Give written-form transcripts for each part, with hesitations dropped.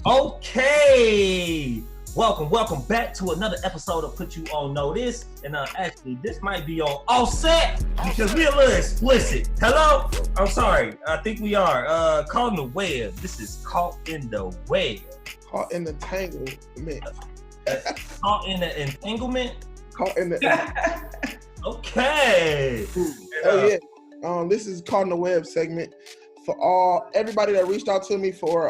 Okay. Welcome back to another episode of Put You On Notice. And actually, this might be on offset because we're a little explicit. Hello? I'm sorry. I think we are. Caught in the web. This is Caught in the Web. Caught in the entanglement. Caught in the entanglement? Caught in the... Okay. Yeah. This is Caught in the Web segment. For everybody that reached out to me for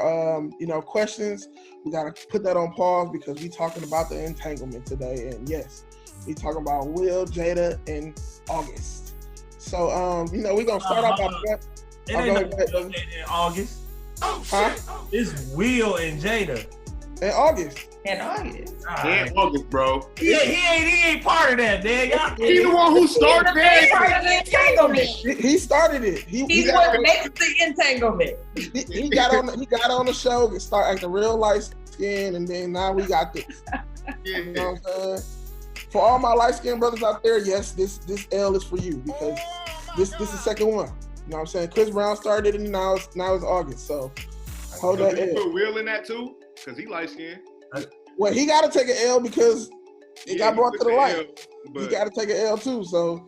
questions, we gotta put that on pause because we talking about the entanglement today. And yes, we talking about Will, Jada, and August. So we're gonna start off by it ain't in August. Huh? It's Will and Jada. In August. In August. In August, bro. He ain't part of that, man. He's the one who started He's part it. of the entanglement. He started it. He's what makes the entanglement. He got on the show, start acting real light skin, and then now we got this. Yeah. You know what I'm saying? For all my light skinned brothers out there, yes, this L is for you because this is the second one. You know what I'm saying? Chris Brown started it, and now it's August. So hold that Did you L. put Will in that too? Because he light skinned. Well, he got to take an L because it got brought to the light. But He got to take an L too. So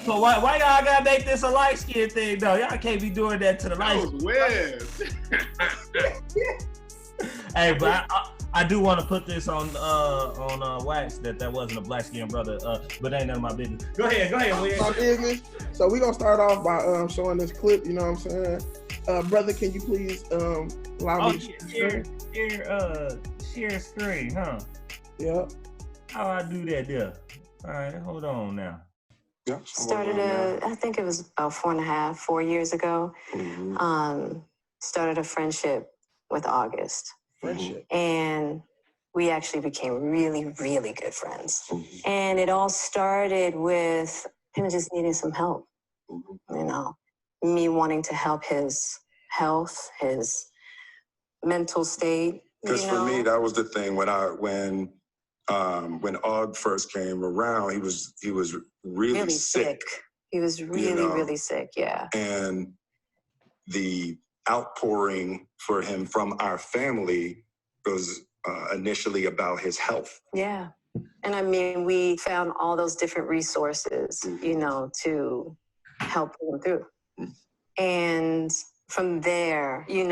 So why y'all gotta make this a light skin thing though? Y'all can't be doing that to the light that was Webb. Hey, but I do want to put this on wax that wasn't a black skin brother, but ain't none of my business. Go ahead, Will. my business. So we're gonna start off by showing this clip. You know what I'm saying? Brother, can you please allow me to share screen, huh? Yeah. How I do that there? All right, hold on now. Yep. I think it was about 4 years ago. Mm-hmm. Started a friendship with August. Friendship. And we actually became really, really good friends. Mm-hmm. And it all started with him just needing some help. Mm-hmm. Me wanting to help his health, his mental state. Because for me, that was the thing when Aug first came around, he was really sick. He was really sick, yeah. And the outpouring for him from our family was initially about his health. Yeah. And I mean, we found all those different resources, to help him through. Mm-hmm. And from there, you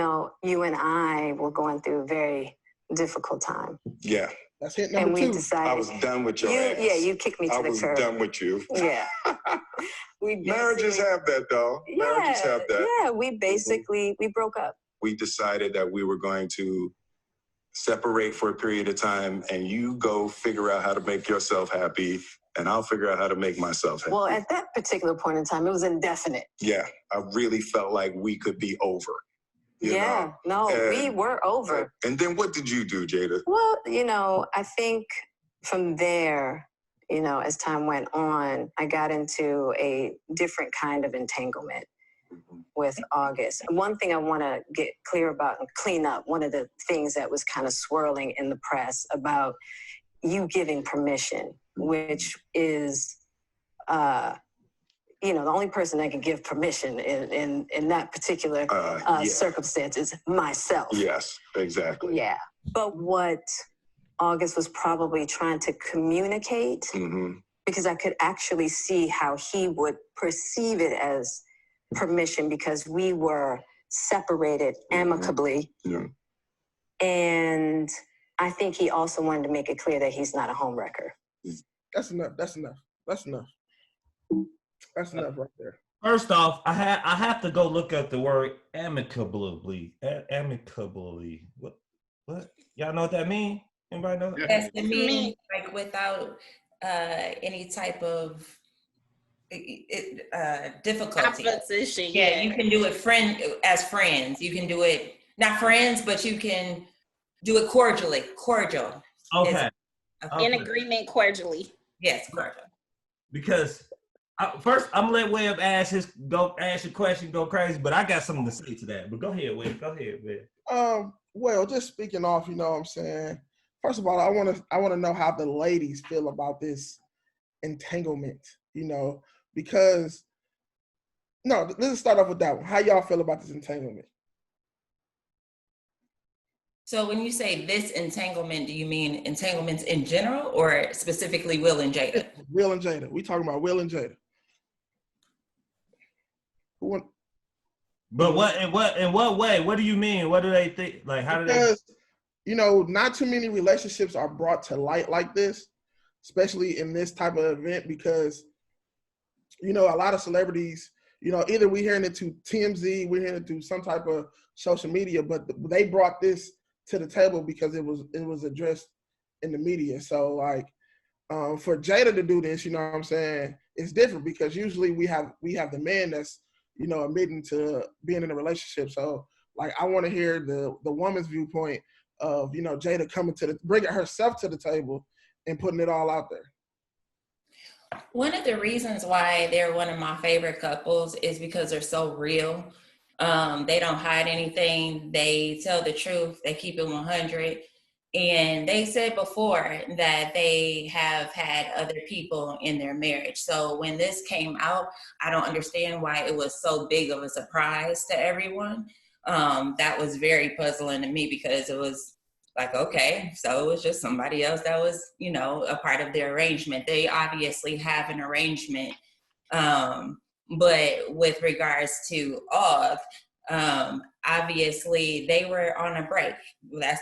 and I were going through a very difficult time. Yeah. That's hit And number we 2. decided. I was done with your ass. Yeah, you kicked me to the curb. I was done with you. Yeah. Marriages have that, though. Marriages have that. Yeah, we broke up. We decided that we were going to separate for a period of time, and you go figure out how to make yourself happy, and I'll figure out how to make myself happy. Well, at that particular point in time, it was indefinite. Yeah, I really felt like we could be over. We were over. And then what did you do, Jada? Well, I think from there, as time went on, I got into a different kind of entanglement with August. One thing I want to get clear about and clean up, one of the things that was kind of swirling in the press about you giving permission, which is, the only person that can give permission in that particular circumstance is myself. Yes, exactly. Yeah. But what August was probably trying to communicate, because I could actually see how he would perceive it as permission because we were separated amicably. Yeah. And I think he also wanted to make it clear that he's not a homewrecker. That's enough right there. First off, I have to go look at the word amicably. Amicably. What? Y'all know what that means? Anybody know? Yes, it means like without any type of difficulty. Opposition. Yeah, you can do it as friends. You can do it not friends, but you can do it cordially. Cordial. Okay. In agreement, cordially. Yes, cordial. Because first, I'm gonna let Webb ask your question, go crazy, but I got something to say to that. But go ahead, Webb. Well, just speaking off, you know what I'm saying? First of all, I want to know how the ladies feel about this entanglement, because let's start off with that one. How y'all feel about this entanglement? So when you say this entanglement, do you mean entanglements in general or specifically Will and Jada? Will and Jada. We talking about Will and Jada. But in what way? What do you mean? What do they think? Like, how do they? Because, not too many relationships are brought to light like this, especially in this type of event, because, a lot of celebrities, either we're hearing it to TMZ, we're hearing it through some type of social media, but they brought this to the table because it was addressed in the media. So, like, for Jada to do this, what I'm saying, it's different because usually we have the man that's, admitting to being in a relationship. So, like, I want to hear the woman's viewpoint of, Jada coming bringing herself to the table and putting it all out there. One of the reasons why they're one of my favorite couples is because they're so real. They don't hide anything. They tell the truth. They keep it 100. And they said before that they have had other people in their marriage. So when this came out, I don't understand why it was so big of a surprise to everyone. That was very puzzling to me because it was like, okay, so it was just somebody else that was, a part of their arrangement. They obviously have an arrangement. But with regards to Og, obviously they were on a break.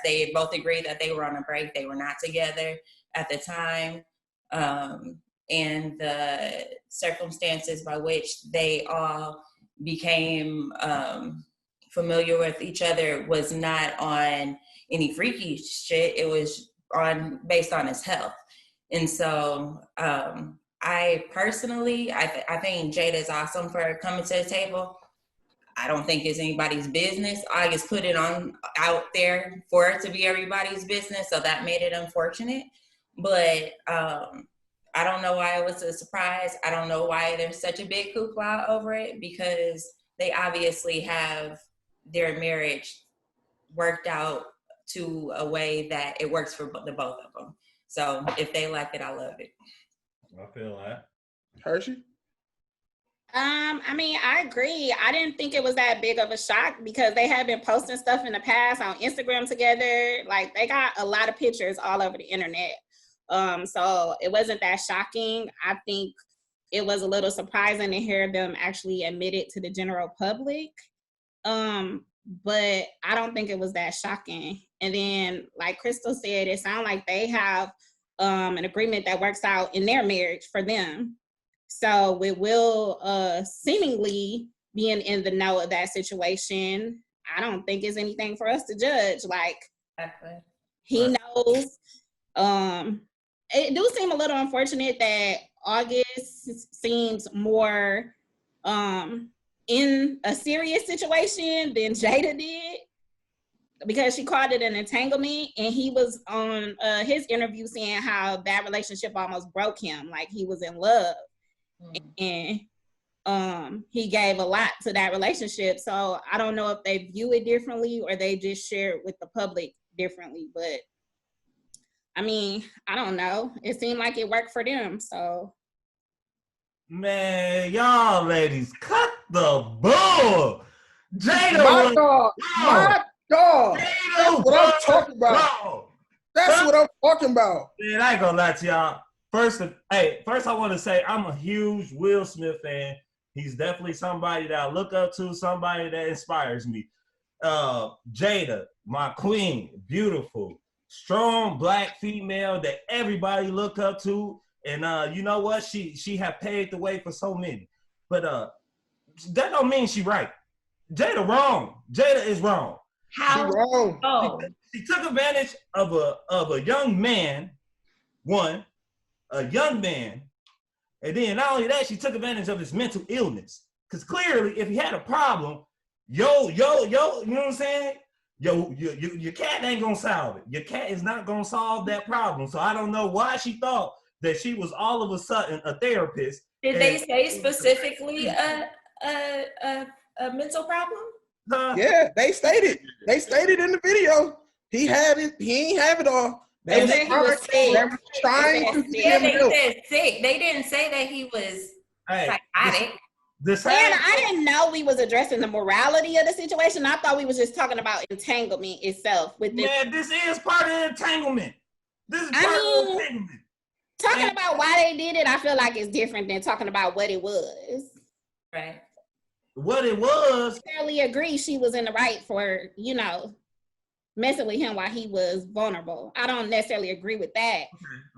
They both agreed that they were on a break. They were not together at the time. And the circumstances by which they all became familiar with each other was not on any freaky shit. It was based on his health. And so I personally, I think Jada is awesome for coming to the table. I don't think it's anybody's business. I just put it out there for it to be everybody's business, so that made it unfortunate. But I don't know why it was a surprise. I don't know why there's such a big hoopla over it, because they obviously have their marriage worked out to a way that it works for the both of them. So if they like it, I love it. I feel that. Hershey? I mean, I agree. I didn't think it was that big of a shock because they had been posting stuff in the past on Instagram together. Like, they got a lot of pictures all over the internet. So it wasn't that shocking. I think it was a little surprising to hear them actually admit it to the general public. But I don't think it was that shocking. And then, like Crystal said, it sounds like they have an agreement that works out in their marriage for them. So with Will seemingly being in the know of that situation, I don't think it's anything for us to judge. Like, Exactly. He knows. It do seem a little unfortunate that August seems more in a serious situation than Jada did, because she called it an entanglement, and he was on his interview saying how that relationship almost broke him, like he was in love. And he gave a lot to that relationship. So I don't know if they view it differently or they just share it with the public differently. But I mean, I don't know. It seemed like it worked for them. So, man, y'all ladies, cut the bull. Jada, My dog. That's what I'm talking about. Bro. That's what I'm talking about. Man, I ain't gonna lie to y'all. First I want to say I'm a huge Will Smith fan. He's definitely somebody that I look up to, somebody that inspires me. Jada, my queen, beautiful, strong Black female that everybody look up to. And you know what? She have paved the way for so many. But that don't mean she right. Jada wrong. Jada is wrong. How? She wrong. Oh. She took advantage of a young man, a young man, and then not only that, she took advantage of his mental illness. Because clearly, if he had a problem, you know what I'm saying? Your cat ain't gonna solve it. Your cat is not gonna solve that problem. So I don't know why she thought that she was all of a sudden a therapist. Did they say specifically a mental problem? Yeah, they stated in the video. He had it. He ain't have it all. They said he was sick. They were trying to get him help. They said sick. They didn't say that he was psychotic. the same. And I didn't know we was addressing the morality of the situation. I thought we was just talking about entanglement itself with this. Man, this is part of the entanglement. This is part of the entanglement. Talking about why they did it, I feel like it's different than talking about what it was. Right. What it was. I totally agree she was in the right for, messing with him while he was vulnerable. I don't necessarily agree with that.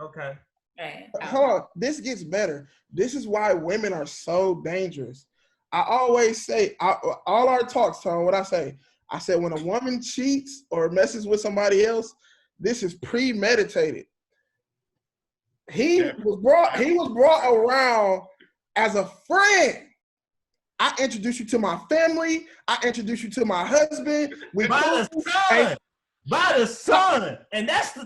Okay. Right. Hold on. This gets better. This is why women are so dangerous. I always say, all our talks, Tom, what I said, when a woman cheats or messes with somebody else, this is premeditated. He was brought around as a friend. I introduced you to my family. I introduced you to my husband. By the son. And that's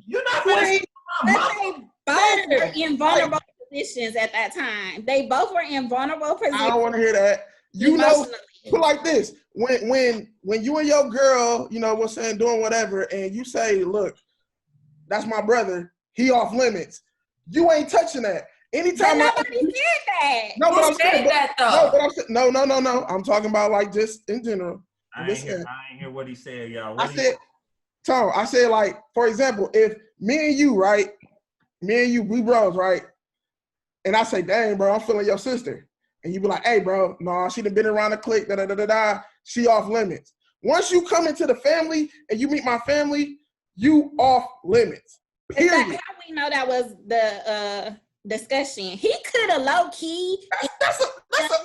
you're not going to they both were in vulnerable positions at that time. They both were in vulnerable positions. I don't want to hear that. Put like this. When you and your girl, what's saying, doing whatever, and you say, look, that's my brother, he off limits. You ain't touching that. Anytime nobody said that. No, but I'm saying that though. No. I'm talking about like just in general. I ain't hear what he said, y'all. I said, like, for example, if me and you, we bros, right? And I say, dang, bro, I'm feeling your sister. And you be like, hey, bro, no, she done been around the clique, she off limits. Once you come into the family and you meet my family, you off limits. Period. How we know that was the discussion? He could have low key. That's an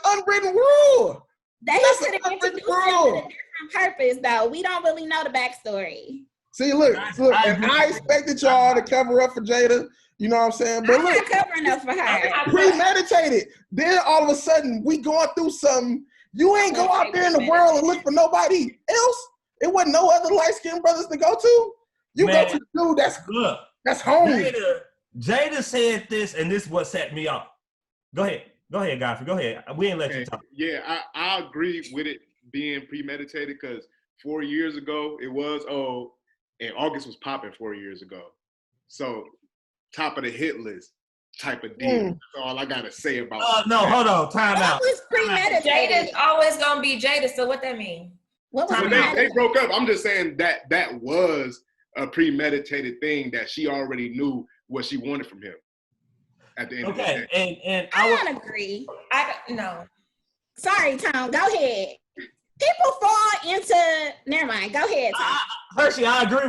unwritten rule. They could have introduced him for a different purpose, though. We don't really know the backstory. See, look, and I expected y'all to cover up for Jada. You know what I'm saying? But I'm not covering up for her. Premeditated. Then all of a sudden, we going through something. You ain't go out there in the world and look for nobody else. It wasn't no other light-skinned brothers to go to. You go to the dude that's home. Jada said this, and this is what set me off. Go ahead, Godfrey. Go ahead. We ain't let you talk. Yeah, I agree with it being premeditated because 4 years ago it was and August was popping 4 years ago. So top of the hit list type of deal. That's all I gotta say about it. No, hold on. Time out. Was premeditated. Jada's always gonna be Jada, so what that mean? What was they broke up. I'm just saying that was a premeditated thing that she already knew what she wanted from him at the end of the day. And I don't agree. No. Sorry, Tom. Go ahead. People fall into. Never mind. Go ahead, Tom. Hershey, I agree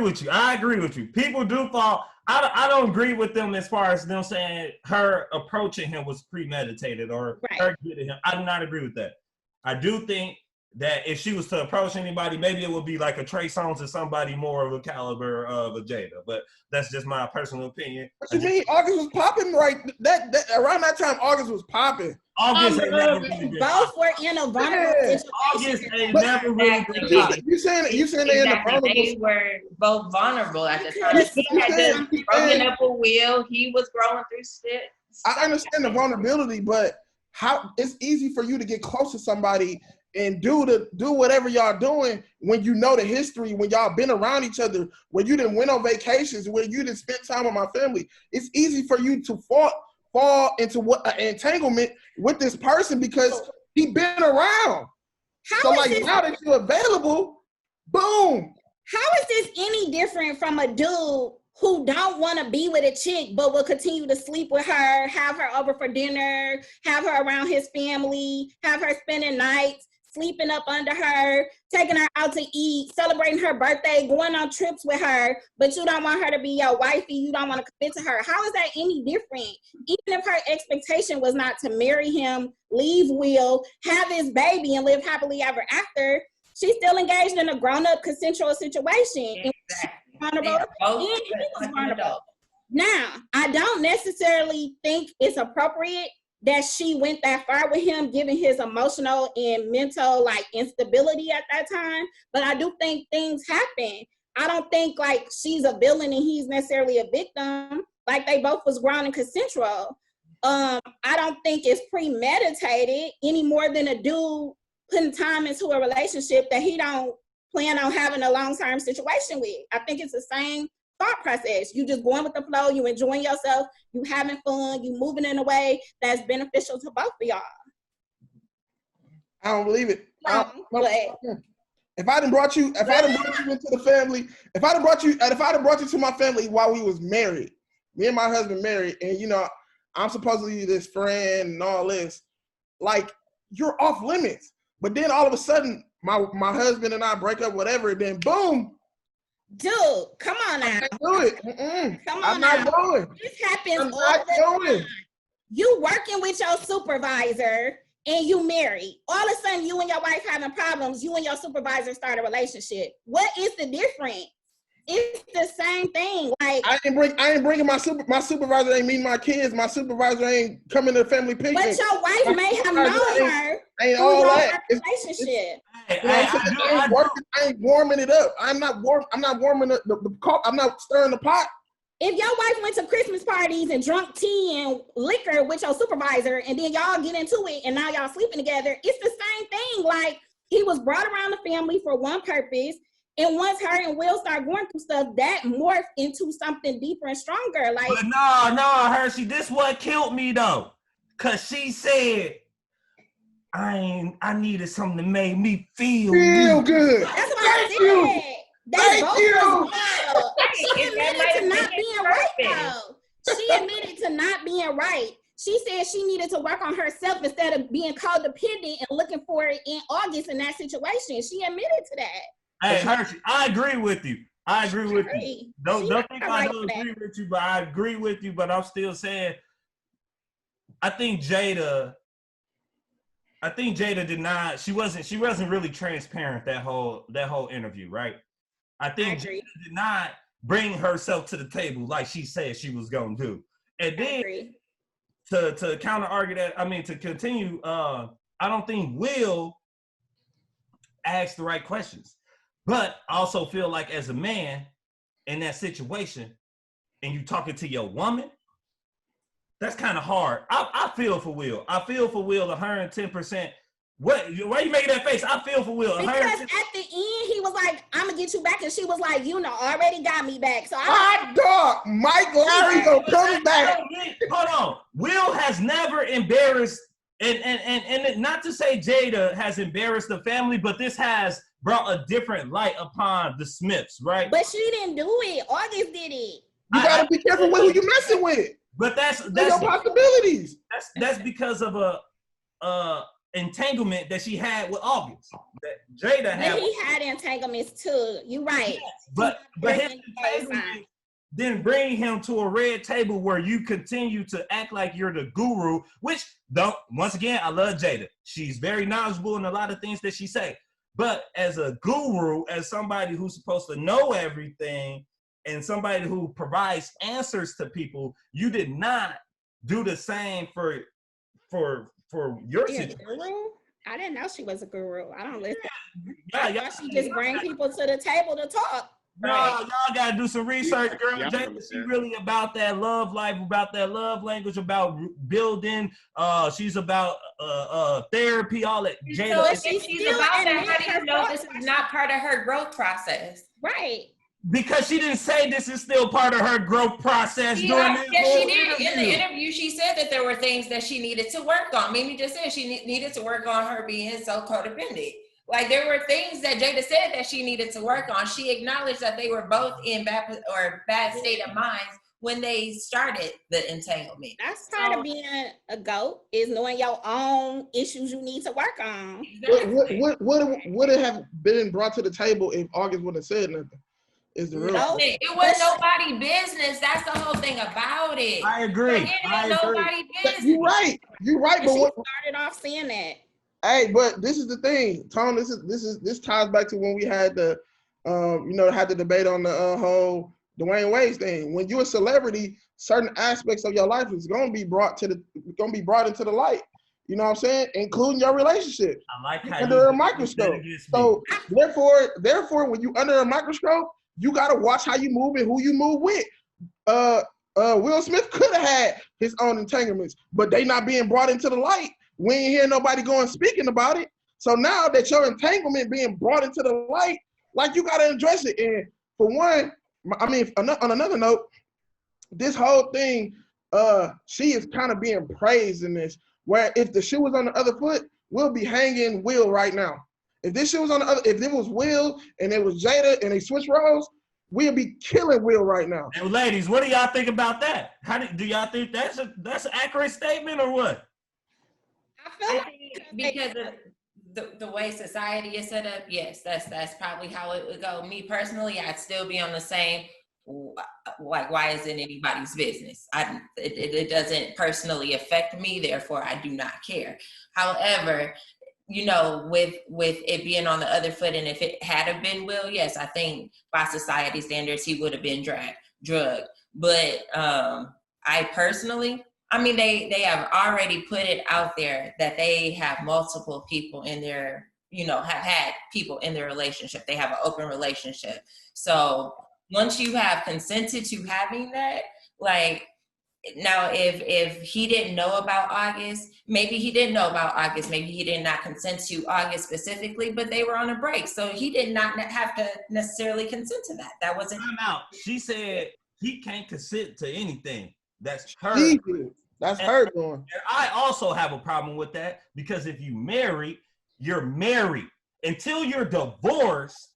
with you. People do fall. I don't agree with them as far as them saying her approaching him was premeditated or her getting him. I do not agree with that. I do think that if she was to approach anybody, maybe it would be like a Trey Songz or somebody more of a caliber of a Jada. But that's just my personal opinion. What you mean? August was popping right? That around that time, August was popping. August ain't never really been both were in a vulnerable situation. August ain't never really been popping. You saying they in a vulnerable? They were both vulnerable at the time. He had just broken up with Will. He was growing through shit. I understand the vulnerability, but how it's easy for you to get close to somebody and do whatever y'all doing when you know the history, when y'all been around each other, when you didn't went on vacations, when you didn't spend time with my family. It's easy for you to fall into an entanglement with this person because he been around. Now that you're available, boom. How is this any different from a dude who don't want to be with a chick but will continue to sleep with her, have her over for dinner, have her around his family, have her spending nights, sleeping up under her, taking her out to eat, celebrating her birthday, going on trips with her, but you don't want her to be your wifey, you don't want to commit to her. How is that any different? Even if her expectation was not to marry him, leave Will, have his baby, and live happily ever after, she's still engaged in a grown-up consensual situation. Exactly. Vulnerable. Now, I don't necessarily think it's appropriate that she went that far with him, given his emotional and mental instability at that time. But I do think things happen. I don't think she's a villain and he's necessarily a victim. They both was grown and consensual. I don't think it's premeditated any more than a dude putting time into a relationship that he don't plan on having a long-term situation with. I think it's the same thought process. You just going with the flow, you enjoying yourself, you having fun, you moving in a way that's beneficial to both of y'all. I don't believe it. But If I done brought you into the family, if I done brought you to my family while we was married, me and my husband married, and you know, I'm supposedly this friend and all this, like, you're off limits. But then all of a sudden, my husband and I break up, whatever, and then boom. dude, come on now. I can't do it. Come on I'm not now. going. This happens I'm all not the going. time. You working with your supervisor and you married. All of a sudden, you and your wife having problems. You and your supervisor start a relationship. What is the difference? It's the same thing. Like, I ain't bringing my supervisor ain't meeting my kids. My supervisor ain't coming to the family picnic. but your wife may have known her Ain't through all your that. relationship. You know what I'm saying? I ain't warming it up. I'm not warming the cup. I'm not stirring the pot. If your wife went to Christmas parties and drunk tea and liquor with your supervisor, and then y'all get into it, and now y'all sleeping together, it's the same thing. Like, he was brought around the family for one purpose, and once her and Will start going through stuff, that morphed into something deeper and stronger. Like, but no, Hershey, this what killed me though, cause she said, I needed something that made me feel good. that's what I said. They both was wild. She admitted to not being right, though. She admitted to not being right. She said she needed to work on herself instead of being codependent and looking for it in August in that situation. She admitted to that. Hey, Hershey, I agree with you. Don't think I don't agree with you, but I agree with you. But I'm still saying, I think Jada did not. She wasn't really transparent that whole interview, right? I think Jada did not bring herself to the table like she said she was gonna do. And then to counter argue that, to continue, I don't think Will asked the right questions. But I also feel like as a man in that situation, and you talking to your woman, that's kind of hard. I feel for Will. I feel for Will 110%. Why you making that face? I feel for Will. Because at the end, he was like, I'm going to get you back. And she was like, already got me back. So hot dog, Mike Larry gonna come back. Hold on. Will has never embarrassed, and not to say Jada has embarrassed the family, but this has brought a different light upon the Smiths, right? But she didn't do it. August did it. You gotta be careful with who you messing with. But that's your possibilities. That's because of a entanglement that she had with August. That Jada had. But he had entanglements too. You're right. Yes, but his entanglement didn't bring him to a red table where you continue to act like you're the guru, which once again, I love Jada. She's very knowledgeable in a lot of things that she say. But as a guru, as somebody who's supposed to know everything and somebody who provides answers to people, you did not do the same for your situation. I didn't know she was a guru. I don't listen. Yeah, she just bring people to the table to talk. No, y'all gotta do some research, girl. Jada, she really about that love life, about that love language, about building. She's about therapy, all that. Jada, so if she's about that, how do you know this is not part of her growth process? Right. Because she didn't say this is still part of her growth process during this she did. In the interview, she said that there were things that she needed to work on. Mimi just said she needed to work on her being so codependent. Like, there were things that Jada said that she needed to work on. She acknowledged that they were both in bad state of minds when they started the entanglement. That's part of being a GOAT, is knowing your own issues you need to work on. Exactly. What would it have been brought to the table if August wouldn't have said nothing? Is the real it was nobody's business. That's the whole thing about it. I agree. Nobody's business. You're right. But she started off saying that. Hey, but this is the thing, Tom. This ties back to when we had the, had the debate on the whole Dwayne Wade thing. When you're a celebrity, certain aspects of your life is going to be brought into the light. You know what I'm saying? Including your relationship. I like how under a microscope. So therefore, when you under a microscope, you got to watch how you move and who you move with. Will Smith could have had his own entanglements, but they not being brought into the light. We ain't hear nobody going speaking about it. So now that your entanglement being brought into the light, like, you got to address it. And for one, on another note, this whole thing, she is kind of being praised in this. Where if the shoe was on the other foot, we'll be hanging Will right now. If this shoe was on the other, if it was Will and it was Jada and they switched roles, we'll be killing Will right now. And ladies, what do y'all think about that? How do y'all think that's an accurate statement or what? I think because of the way society is set up, yes, that's probably how it would go. Me personally, I'd still be on the same, like, why is it anybody's business? It doesn't personally affect me, therefore I do not care. However, you know, with it being on the other foot, and if it had have been Will, yes, I think by society standards he would have been drugged. But I personally, I mean, they have already put it out there that they have multiple people in their, you know, have had people in their relationship. They have an open relationship. So once you have consented to having that, like, now if he didn't know about August, maybe he didn't know about August, maybe he did not consent to August specifically, but they were on a break. So he did not have to necessarily consent to that. That wasn't. Time out. She said he can't consent to anything. That's her. That's her doing. And I also have a problem with that, because if you marry, you're married. Until you're divorced,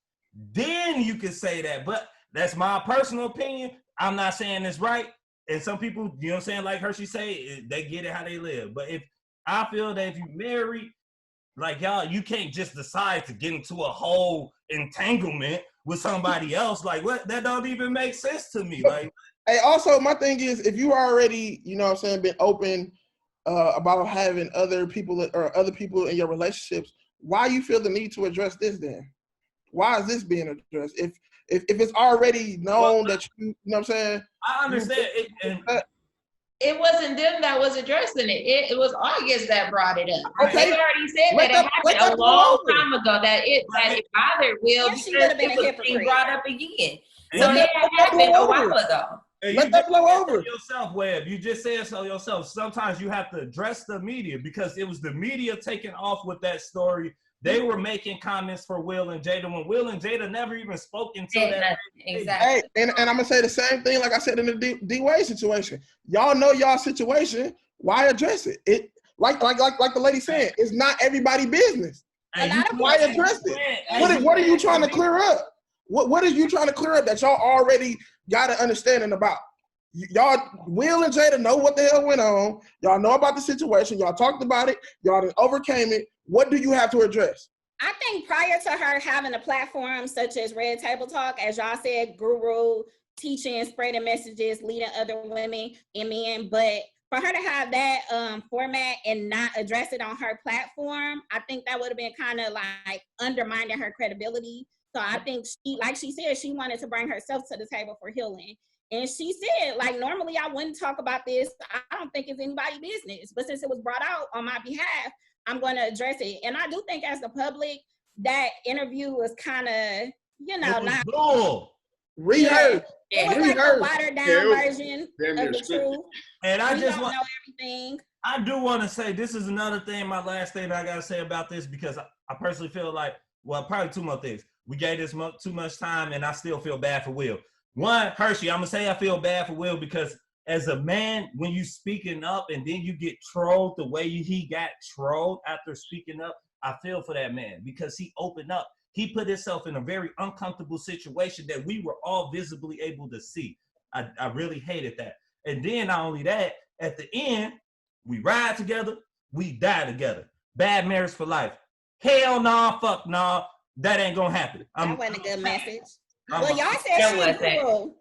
then you can say that. But that's my personal opinion. I'm not saying it's right. And some people, you know what I'm saying, like Hershey say, they get it how they live. But if I feel that if you marry, like y'all, you can't just decide to get into a whole entanglement with somebody else. Like, what? That don't even make sense to me. Like, hey, also my thing is, if you already, you know what I'm saying, been open about having other people in your relationships, why you feel the need to address this then? Why is this being addressed? If it's already known that you know what I'm saying? I understand it. And it wasn't them that was addressing it. It was August that brought it up. Okay. They already said that it happened a long time ago, that it bothered Will, because it was being brought up again. So it happened a while ago. Let that blow over. Yourself, Webb. You just said so yourself. Sometimes you have to address the media, because it was the media taking off with that story. They were making comments for Will and Jada when Will and Jada never even spoke until that. Exactly. Hey, and I'm gonna say the same thing like I said in the D-Wade situation. Y'all know y'all situation. Why address it? It like the lady said, it's not everybody's business. Why address it? What are you trying to clear up? What are you trying to clear up that y'all already got an understanding about? Y'all, Will and Jada know what the hell went on. Y'all know about the situation. Y'all talked about it. Y'all overcame it. What do you have to address? I think prior to her having a platform such as Red Table Talk, as y'all said, guru, teaching, spreading messages, leading other women and men, but for her to have that format and not address it on her platform, I think that would have been kind of like undermining her credibility. So I think like she said, she wanted to bring herself to the table for healing. And she said, like, normally I wouldn't talk about this. I don't think it's anybody's business. But since it was brought out on my behalf, I'm going to address it. And I do think as the public, that interview was kind of, you know, not cool. Rehearsed. It was like a watered down version of the truth. And I just don't know everything. I do want to say, this is another thing, my last thing I got to say about this, because I personally feel like, well, probably two more things. We gave this too much time, and I still feel bad for Will. One, Hershey, I'm going to say I feel bad for Will, because as a man, when you speaking up and then you get trolled the way he got trolled after speaking up, I feel for that man, because he opened up. He put himself in a very uncomfortable situation that we were all visibly able to see. I really hated that. And then not only that, at the end, we ride together, we die together. Bad marriage for life. Hell nah, fuck nah. That ain't gonna happen. That wasn't a good message. Well, y'all said she was cool.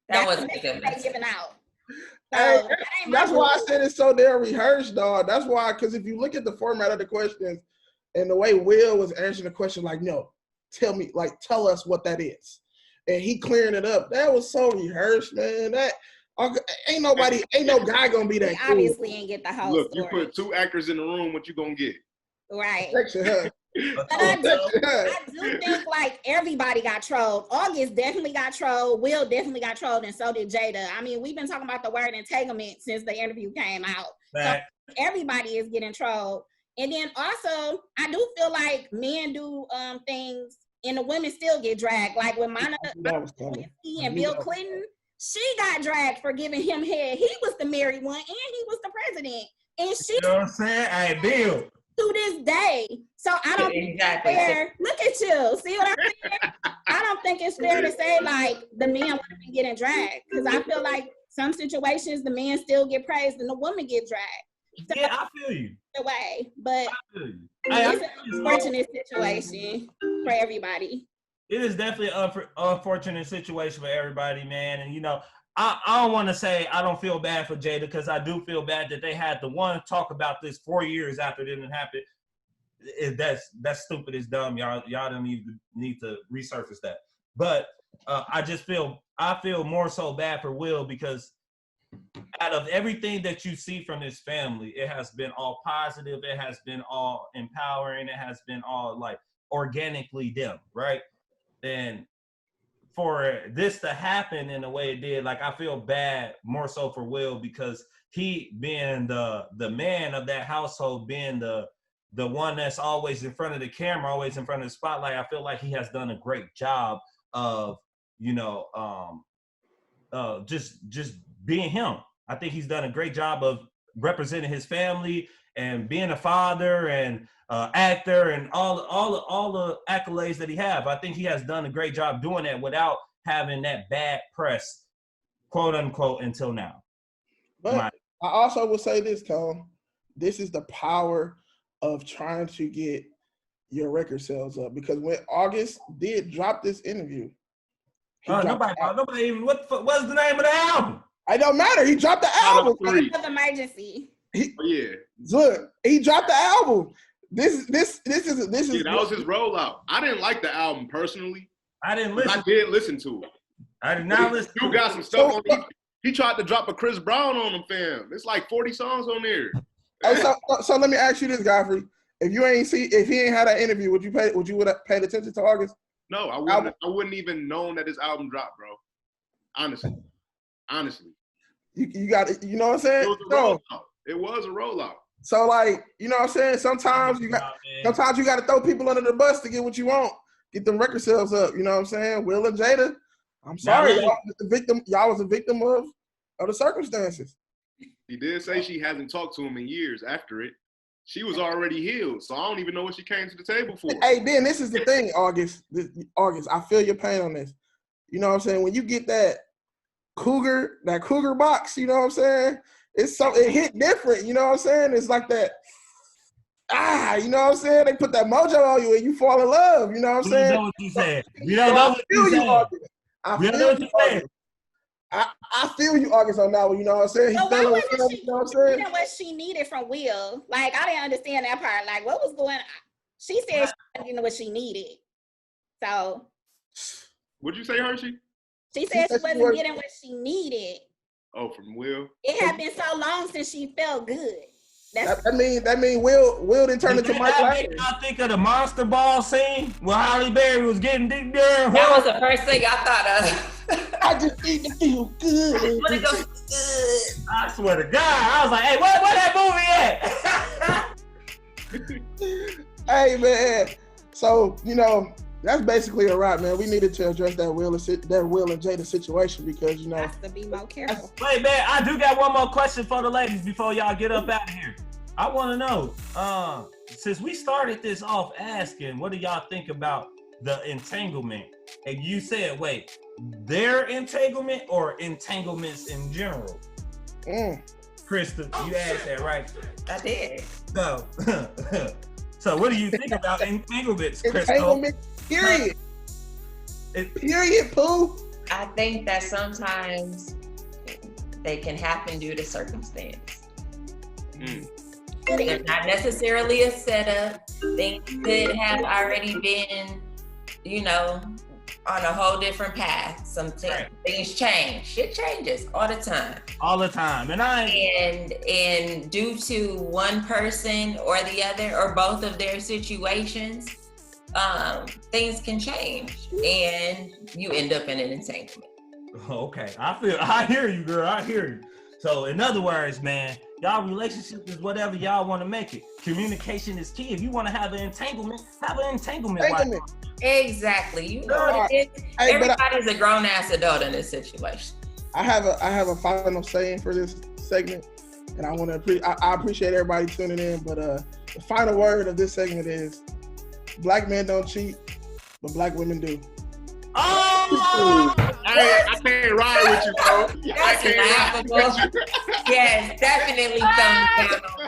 That wasn't a good message. Giving out. So that's why I said it's so damn rehearsed, dog. That's why, because if you look at the format of the questions and the way Will was answering the question, like, no, tell us what that is. And he clearing it up. That was so rehearsed, man. That ain't no guy gonna be that he cool. Obviously ain't get the whole Look, story. You put two actors in the room, what you gonna get? Right. But I do think like everybody got trolled. August definitely got trolled. Will definitely got trolled, and so did Jada. I mean, we've been talking about the word entanglement since the interview came out. So everybody is getting trolled. And then also, I do feel like men do things and the women still get dragged. Like when Monica That was coming. and Bill Clinton, she got dragged for giving him head. He was the married one, and he was the president, and she. You know what I'm saying? Hey, Bill. To this day, so I don't think it's fair. Look at you. See what I'm saying? I don't think it's fair to say like the man would have been getting dragged, because I feel like some situations the man still get praised and the woman get dragged. So, Yeah, I feel you. the way, but Hey, it's an unfortunate situation for everybody. it is definitely an unfortunate situation for everybody, man. And, you know, I don't want to say I don't feel bad for Jada, because I do feel bad that they had to talk about this 4 years after it didn't happen. That's stupid. It's dumb. Y'all don't need to resurface that. But I feel more so bad for Will, because out of everything that you see from this family, it has been all positive. It has been all empowering. It has been all like organically them, right? And for this to happen in the way it did, like I feel bad more so for Will, because he being the man of that household, being the one that's always in front of the camera, always in front of the spotlight, I feel like he has done a great job of, you know, just being him. I think he's done a great job of representing his family and being a father and actor and all the accolades that he have. I think he has done a great job doing that without having that bad press, quote unquote, until now. But I also will say this, Cole. This is the power of trying to get your record sales up, because when August did drop this interview, nobody even what's the name of the album? It don't matter. He dropped the album. It was emergency. Look, he dropped the album. This is that was his rollout. I didn't like the album personally. I didn't listen. I did listen to it. I did not listen. You got some stuff on it. He tried to drop a Chris Brown on them, fam. It's like 40 songs on there. Hey, so let me ask you this, Godfrey. If he ain't had that interview, would you have paid attention to August? No, I wouldn't even known that his album dropped, bro. Honestly. You got it. You know what I'm saying? It was a rollout. So like, you know what I'm saying? Sometimes you got to throw people under the bus to get what you want. Get them record sales up. You know what I'm saying? Will and Jada, I'm sorry, y'all was a victim of the circumstances. He did say she hasn't talked to him in years after it. She was already healed, so I don't even know what she came to the table for. Hey, Ben, this is the thing, August, I feel your pain on this. You know what I'm saying? When you get that cougar box, you know what I'm saying? It hit different, you know what I'm saying? It's like that, you know what I'm saying? They put that mojo on you and you fall in love, you know what I'm saying? We know what you said. We don't know what you said. We don't know what you said. I feel you, August, on that one, you know what I'm saying? Why wasn't she getting what she needed from Will? Like, I didn't understand that part. Like, what was going on? She said she wasn't getting what she needed. So. What'd you say, Hershey? She said she wasn't getting what she needed. Oh, from Will? It had been so long since she felt good. That mean Will didn't turn into Mike Lang. I think of the Monster Ball scene where Halle Berry was getting dick there. That was the first thing I thought of. I just need to feel good. I swear to God, I was like, hey, where that movie at? Hey, man. So, you know, that's basically a wrap, man. We needed to address that Will and Jada situation, because, you know. Have to be more careful. Wait, man, I do got one more question for the ladies before y'all get up out of here. I want to know, since we started this off asking, what do y'all think about the entanglement? And you said, wait, their entanglement or entanglements in general? Krista, you asked that, right? I did. So what do you think about entanglements, Krista? Entanglement, period. Period, Pooh. I think that sometimes they can happen due to circumstance. They're not necessarily a setup. Things could have already been, you know, on a whole different path. Things change. Shit changes all the time. All the time. And due to one person or the other or both of their situations, things can change and you end up in an entanglement. Okay. I hear you, girl. I hear you. So in other words, man, y'all relationship is whatever y'all want to make it. Communication is key. If you want to have an entanglement, have an entanglement. Exactly. You know, everybody's a grown ass adult in this situation. I have a final saying for this segment, and I appreciate everybody tuning in. But the final word of this segment is: black men don't cheat, but black women do. Oh, I can't ride with you, bro. I can't ride with you. Yes, definitely thumbs down on